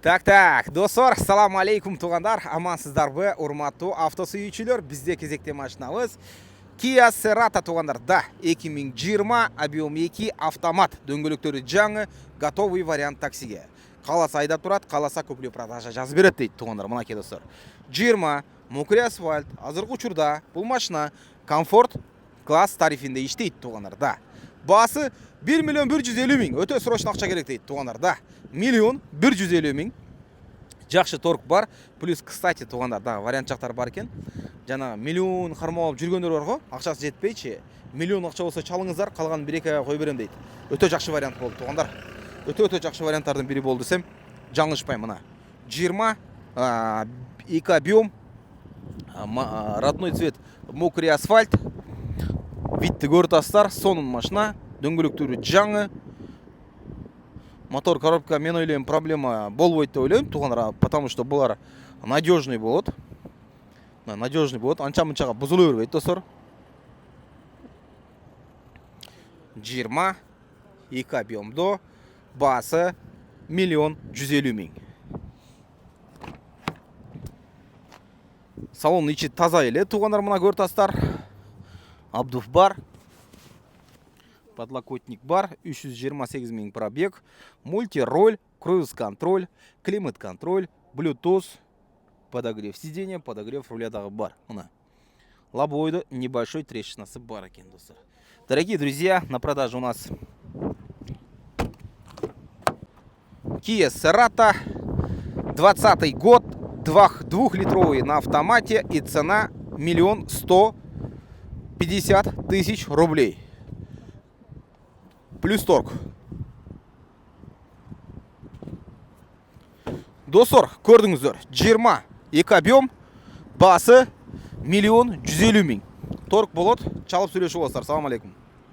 Так, достар, салам алейкум туғандар, амансыздарбы, урматтуу автосүйүүчүлөр. Бизде кезекте машинабыз Kia Cerato туғандар. Да, 2020 объем 2 автомат, дөңгөлөктөрү жаңы, готовый вариант таксиге. Каласа айдап турат, каласа көплүү продажа жазып берет дейт туғандар. Мынакей достар. 20 мокрый асфальт, азыркы учурда бул машина комфорт класс тарифинде иштейт туғандар. Да. Басы 1 миллион 150 миң. Өтө срочно акча керек дейт туғандар. Да. 1 150 миң. Жақшы торг бар. Плюс, кстати, туғандар, да, вариант жақтар бар екен. Жана миллион қармалып жүргендер бар ғой, ақшасы жетпейші. Миллион ақша болса чалыңыздар, қалған 1-2 ай қой берем дейді. Өте жақшы вариант болды туғандар. Өте жақшы варианттардың бірі болды десем, жаңылышпаймын мына. 20 2 объем, родной цвет, мокрый асфальт. Витті көртастар, сонун машина, дөңгөлөктөрү жаңы. Мотор, коробка, мен ойлаймын, проблема болбойт деп ойлаймын туғандар, потому что булар надежный болот. Надежный болот, анча-мынчага бузула бербейт достор. 20 2 объемдо, басы 1 150 миң. Салон ичи таза эле туғандар, мына көртастар. Абдув бар. Подлокотник бар, 328 миң пробег, мультироль, круиз-контроль, климат-контроль, Bluetooth, подогрев сиденья, подогрев руля дагы бар. Лобовой небольшой трещинасы бар екен, достар. Дорогие друзья, на продаже у нас Kia Cerato, 20 год, 2-литровый на автомате и цена 1 150 000 рублей. Плюс торг. Достар, көрдіңіздер, 20 2 объем, басы 1 150 миң. Торг болот, чалып сүйлөшүп болсаңыздар. Салам алейкум.